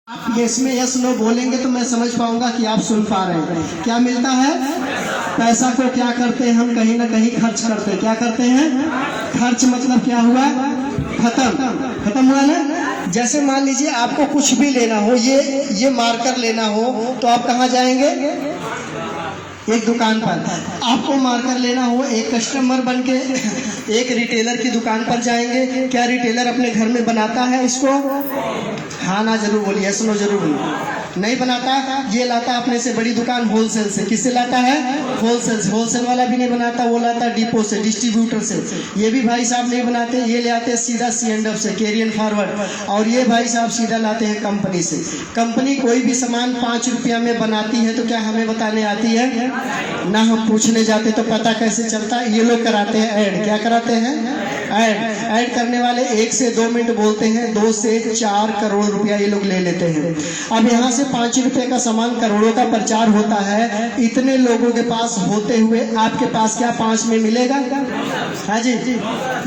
आप यस में yes no बोलेंगे तो मैं समझ पाऊंगा कि आप सुन पा रहे हैं। क्या मिलता है? पैसा को क्या करते हैं हम, कहीं ना कहीं खर्च करते हैं। क्या करते हैं? खर्च मतलब क्या हुआ? खत्म हुआ ना। जैसे मान लीजिए आपको कुछ भी लेना हो, ये मार्कर लेना हो तो आप कहाँ जाएंगे? एक दुकान पर। आपको मार्कर लेना हो, एक कस्टमर बन के एक रिटेलर की दुकान पर जाएंगे। क्या रिटेलर अपने घर में बनाता है इसको? हाँ ना जरूर बोलिए, सुनो जरूर बोलिए। नहीं बनाता। ये लाता अपने से बड़ी दुकान होलसेल से। किससे लाता है? होलसेल से। होलसेल वाला भी नहीं बनाता, वो लाता डिपो से, डिस्ट्रीब्यूटर से। ये भी भाई साहब नहीं बनाते, ये ले आते सीधा C&F से, कैरी एंड फॉरवर्ड। और ये भाई साहब सीधा लाते हैं कंपनी से। कंपनी कोई भी सामान 5 रुपया में बनाती है तो क्या हमें बताने आती है? ना हम पूछने जाते तो पता कैसे चलता? ये लोग कराते हैं ऐड। क्या कराते हैं? ऐड करने वाले 1 से 2 मिनट बोलते हैं, 2 से 4 करोड़ रुपया ये लोग ले लेते हैं। अब यहाँ से 5 रुपए का सामान करोड़ों का प्रचार होता है। इतने लोगों के पास होते हुए आपके पास क्या 5 में मिलेगा? हाँ जी,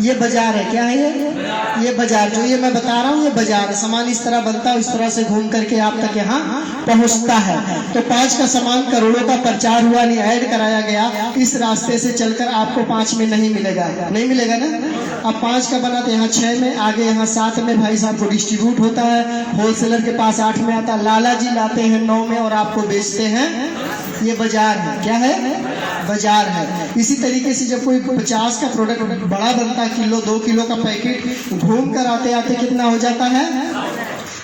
ये बाजार है। क्या है ये बाजार। जो ये मैं बता रहा हूँ ये बाजार। सामान इस तरह बनता है, इस तरह से घूम करके आप तक यहाँ पहुँचता है। तो 5 का सामान करोड़ों का प्रचार हुआ, नहीं ऐड कराया गया। इस रास्ते से चलकर आपको 5 में नहीं मिलेगा, नहीं मिलेगा ना। अब 5 का बना तो यहाँ 6 में, आगे यहाँ 7 में भाई साहब को डिस्ट्रीब्यूट होता है। होलसेलर के पास 8 में आता है, लाला जी लाते हैं 9 में और आपको बेचते हैं। ये बाजार है। क्या है? बाजार है। इसी तरीके से जब कोई 50 का प्रोडक्ट बड़ा बनता है, किलो 2 किलो का पैकेट, घूम कर आते आते कितना हो जाता है?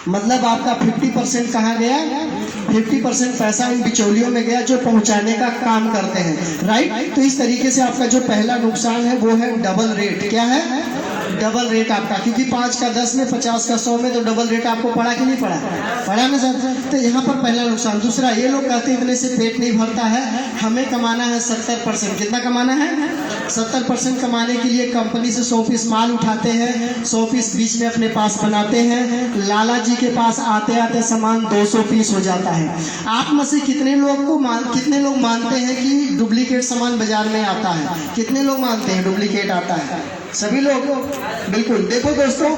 मतलब आपका 50% कहाँ गया? 50% पैसा इन बिचौलियों में गया जो पहुंचाने का काम करते हैं। राइट। तो इस तरीके से आपका जो पहला नुकसान है वो है डबल रेट। क्या है? डबल रेट आपका, क्योंकि 5 का 10 में, 50 का 100 में, तो डबल रेट आपको पड़ा कि नहीं पड़ा? पड़ा ना सर। तो यहाँ पर पहला नुकसान। दूसरा, ये लोग कहते हैं इतने से पेट नहीं भरता है, हमें कमाना है 70%। कितना कमाना है? 70% कमाने के लिए कंपनी से 100 पीस माल उठाते हैं, 100 पीस बीच में अपने पास बनाते हैं। लाला जी के पास आते आते सामान 200 पीस हो जाता है। आप में से कितने लोग मानते हैं कि डुप्लीकेट सामान बाजार में आता है? कितने लोग मानते हैं डुप्लीकेट आता है? सभी लोग। बिल्कुल। देखो दोस्तों,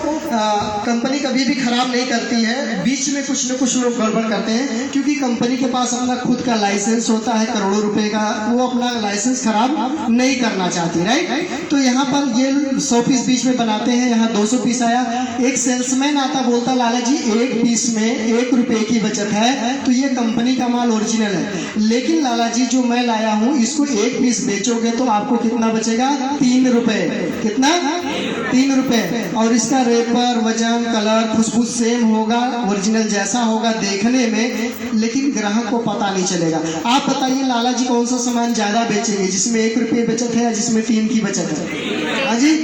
कंपनी कभी भी खराब नहीं करती है, बीच में कुछ न कुछ लोग गड़बड़ करते हैं, क्योंकि कंपनी के पास अपना खुद का लाइसेंस होता है करोड़ों रुपए का, वो अपना लाइसेंस खराब नहीं करना चाहती। राइट। तो यहाँ पर ये 100 पीस बीच में बनाते हैं, यहाँ 200 पीस आया। एक सेल्समैन आता, बोलता लाला जी 1 पीस में 1 रुपए की बचत है, तो ये कंपनी का माल ओरिजिनल है। लेकिन लाला जी जो मैं लाया हूँ इसको 1 पीस बेचोगे तो आपको कितना बचेगा? 3 रुपए। कितना? 3 रुपए। और इसका रेपर, वजन, कलर, खुशबू सेम होगा, ओरिजिनल जैसा होगा देखने में, लेकिन ग्राहक को पता नहीं चलेगा। आप बताइए लाला जी कौन सा सामान ज्यादा बेचेंगे, जिसमें 1 रुपये बचत है या जिसमें 3 की बचत है? हाँ जी,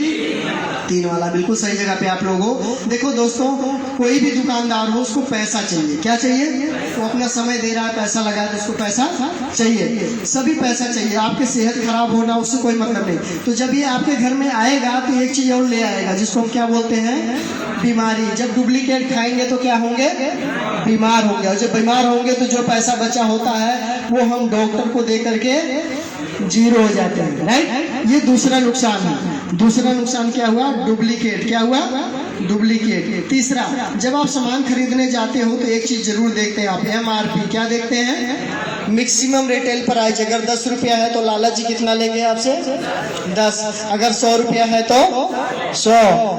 3 वाला। बिल्कुल सही जगह पे आप लोग हो। देखो दोस्तों, कोई भी दुकानदार हो उसको पैसा चाहिए। क्या चाहिए? वो अपना समय दे रहा है, पैसा लगा तो उसको पैसा चाहिए। सभी पैसा चाहिए। आपके सेहत खराब होना उससे कोई मतलब नहीं। तो जब ये आपके घर में आएगा तो एक चीज और ले आएगा जिसको हम क्या बोलते हैं? बीमारी। जब डुप्लीकेट खाएंगे तो क्या होंगे? बीमार होंगे। और जब बीमार होंगे तो जो पैसा बचा होता है वो हम डॉक्टर को दे करके 0 हो जाते हैं। राइट। ये दूसरा नुकसान है। दूसरा नुकसान क्या हुआ? डुप्लीकेट। क्या हुआ? डुप्लीकेट। तीसरा, जब आप सामान खरीदने जाते हो तो एक चीज जरूर देखते हैं आप, MRP। क्या देखते हैं? Maximum retail price. अगर 10 रुपया है तो लाला जी कितना लेंगे आपसे? 10। अगर 100 रुपया है तो 100।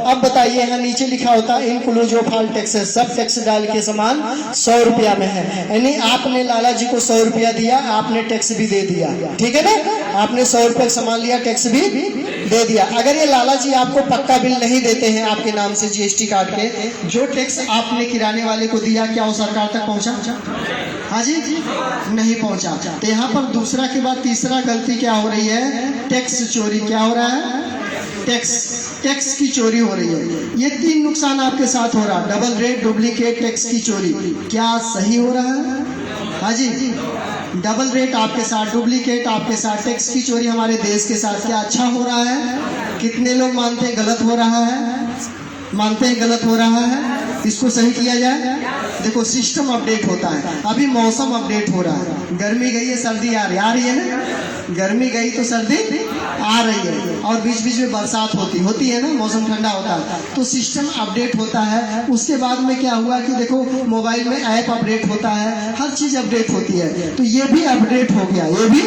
अब बताइए, यहाँ नीचे लिखा होता है इंक्लूजिव ऑल टैक्सेस, सब टैक्स डाल के सामान 100 रुपया में है। यानी आपने लाला जी को 100 रुपया दिया, आपने टैक्स भी दे दिया। ठीक है ना? आपने 100 रुपये का सामान लिया, टैक्स भी दे दिया। अगर ये लाला जी आपको पक्का बिल नहीं देते हैं आपके नाम से GST काट के, जो टैक्स आपने किराने वाले को दिया क्या वो सरकार तक पहुंचा? हाँ जी, नहीं पहुंचा। तो यहाँ पर दूसरा के बाद तीसरा गलती क्या हो रही है? टैक्स चोरी। क्या हो रहा है? टैक्स की चोरी हो रही है। ये 3 नुकसान आपके साथ हो रहा है, डबल रेट, डुप्लीकेट, टैक्स की चोरी। क्या सही हो रहा है? हाँ जी, डबल रेट आपके साथ, डुप्लीकेट आपके साथ, टैक्स की चोरी हमारे देश के साथ। क्या अच्छा हो रहा है? कितने लोग मानते हैं गलत हो रहा है? मानते हैं गलत हो रहा है। इसको सही किया जाए। देखो, सिस्टम अपडेट होता है। अभी मौसम अपडेट हो रहा है। गर्मी गई है, सर्दी आ रही है ना? गर्मी गई तो सर्दी आ रही है और बीच बीच में बरसात होती है ना, मौसम ठंडा होता है तो सिस्टम अपडेट होता है। उसके बाद में क्या हुआ कि देखो मोबाइल में ऐप अपडेट होता है, हर चीज अपडेट होती है, तो ये भी अपडेट हो गया, ये भी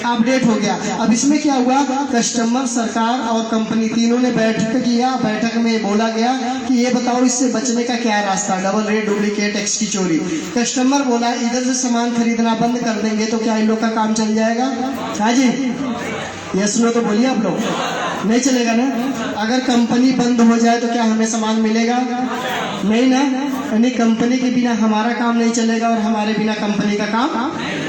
अपडेट हो गया। अब इसमें क्या हुआ, कस्टमर, सरकार और कंपनी तीनों ने बैठक किया। बैठक में बोला गया कि ये बताओ इससे बचने का क्या रास्ता, डबल रेट, डुप्लीकेट, टैक्स की चोरी। कस्टमर बोला इधर से सामान खरीदना बंद कर देंगे तो क्या इन लोग का काम चल जाएगा? हाँ जी, यस नो तो बोलिए आप लोग, नहीं चलेगा ना। अगर कंपनी बंद हो जाए तो क्या हमें सामान मिलेगा? नहीं ना। यानी कंपनी के बिना हमारा काम नहीं चलेगा और हमारे बिना कंपनी का काम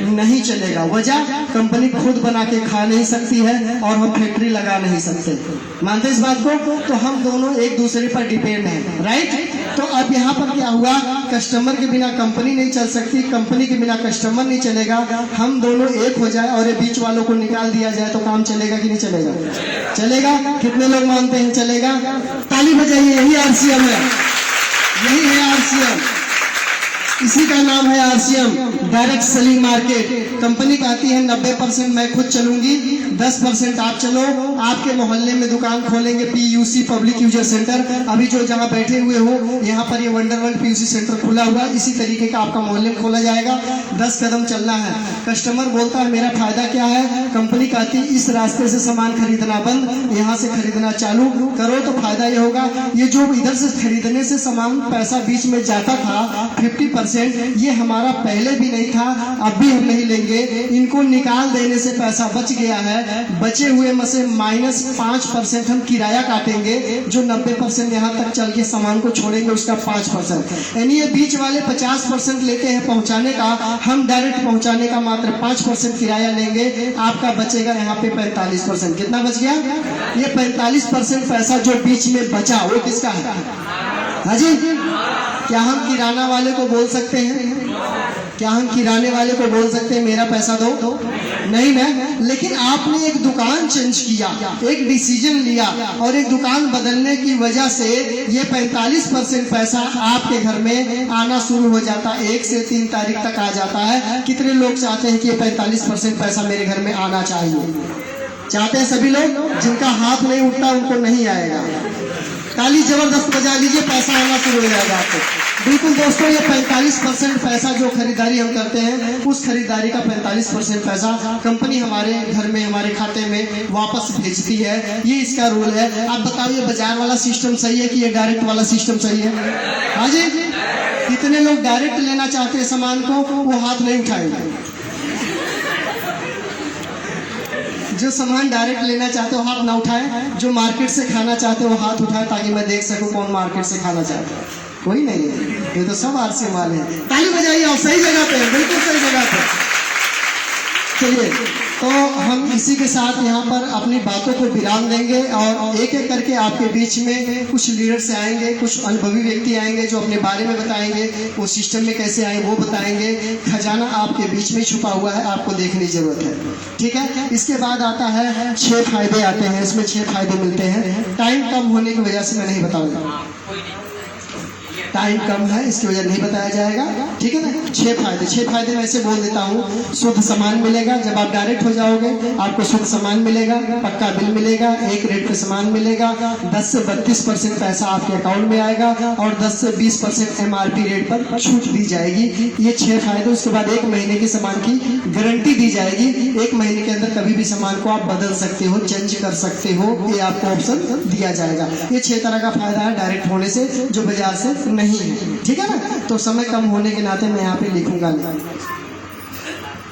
नहीं चलेगा। वजह, कंपनी खुद बना के खा नहीं सकती है और हम फैक्ट्री लगा नहीं सकते। मानते इस बात को? तो हम दोनों एक दूसरे पर डिपेंड हैं, राइट। तो अब यहाँ पर क्या हुआ, कस्टमर के बिना कंपनी नहीं चल सकती, कंपनी के बिना कस्टमर नहीं चलेगा। हम दोनों एक हो जाए और ये बीच वालों को निकाल दिया जाए तो काम चलेगा कि नहीं चलेगा? चलेगा। कितने लोग मानते हैं चलेगा? ताली बजाइए। यही आरसीएम है, यही है आरसीएम, इसी का नाम है RCM, direct selling market. Company कहती है 90% मैं खुद चलूंगी, 10% आप चलो। आपके मोहल्ले में दुकान खोलेंगे, पीयूसी, पब्लिक यूजर सेंटर। अभी जो जहां बैठे हुए हो यहाँ पर ये वंडरवर्ल्ड पीयूसी सेंटर खुला हुआ, इसी तरीके का आपका मोहल्ले में खोला जाएगा। 10 कदम चलना है। कस्टमर बोलता है मेरा फायदा क्या है, कंपनी कहती है इस रास्ते से सामान खरीदना बंद, यहाँ से खरीदना चालू करो तो फायदा ये होगा। ये जो इधर से खरीदने से सामान पैसा बीच में जाता था 50%, ये हमारा पहले भी नहीं था, अब भी हम नहीं लेंगे। इनको निकाल देने से पैसा बच गया है। बचे हुए में से -5% हम किराया काटेंगे, जो 90% यहाँ तक चल के सामान को छोड़ेंगे उसका 5%। यानी ये बीच वाले 50% लेते हैं पहुँचाने का, हम डायरेक्ट पहुँचाने का मात्र 5% किराया लेंगे। आपका बचेगा यहाँ पे 45%। कितना बच गया? ये 45% पैसा जो बीच में बचा वो किसका है? हाँ जी। क्या हम किराना वाले को बोल सकते हैं, क्या हम किराने वाले को बोल सकते हैं मेरा पैसा दो? नहीं ना। लेकिन आपने एक दुकान चेंज किया, एक डिसीजन लिया और एक दुकान बदलने की वजह से ये 45% पैसा आपके घर में आना शुरू हो जाता है। 1 से 3 तारीख तक आ जाता है। कितने लोग चाहते हैं कि ये 45% पैसा मेरे घर में आना चाहिए? चाहते हैं सभी लोग? जिनका हाथ नहीं उठता उनको नहीं आएगा। ताली जबरदस्त बजा लीजिए, पैसा आना शुरू हो जाएगा आपको। बिल्कुल दोस्तों, ये 45% पैसा जो खरीदारी हम करते हैं, उस खरीदारी का 45% पैसा कंपनी हमारे घर में, हमारे खाते में वापस भेजती है। ये इसका रूल है। आप बताओ ये बाजार वाला सिस्टम सही है कि ये डायरेक्ट वाला सिस्टम सही है? हाँ जी। कितने लोग डायरेक्ट लेना चाहते हैं सामान को? वो हाथ नहीं उठाएंगे। जो सामान डायरेक्ट लेना चाहते हो हाथ ना उठाए, जो मार्केट से खाना चाहते हो हाथ उठाए, ताकि मैं देख सकूं कौन मार्केट से खाना चाहता है। कोई नहीं है, ये तो सब आरसीएम वाले हैं। ताली बजाइए। और सही जगह पे, बिल्कुल सही जगह पे। चलिए, तो हम इसी के साथ यहाँ पर अपनी बातों को विराम देंगे और एक एक करके आपके बीच में कुछ लीडर्स आएंगे, कुछ अनुभवी व्यक्ति आएंगे जो अपने बारे में बताएंगे, वो सिस्टम में कैसे आए वो बताएंगे। खजाना आपके बीच में छुपा हुआ है, आपको देखने की जरूरत है। ठीक है। इसके बाद आता है 6 फायदे आते हैं। इसमें 6 फायदे मिलते हैं। टाइम कम होने की वजह से मैं नहीं बताऊंगा, टाइम कम है इसकी वजह नहीं बताया जाएगा। ठीक है ना। 6 फायदे मैं ऐसे बोल देता हूँ। शुद्ध सामान मिलेगा, जब आप डायरेक्ट हो जाओगे आपको शुद्ध सामान मिलेगा, पक्का बिल मिलेगा, एक रेट पे सामान मिलेगा, 10 से 32% पैसा आपके अकाउंट में आएगा और 10 से 20% MRP रेट पर छूट दी जाएगी। ये 6 फायदे। उसके बाद 1 महीने के सामान की गारंटी दी जाएगी। 1 महीने के अंदर कभी भी सामान को आप बदल सकते हो, चेंज कर सकते हो, ये आपको ऑप्शन दिया जाएगा। ये 6 तरह का फायदा है डायरेक्ट होने से, जो बाजार से नहीं है। ठीक है ना। तो समय कम होने के नाते मैं यहाँ पे लिखूंगा नहीं।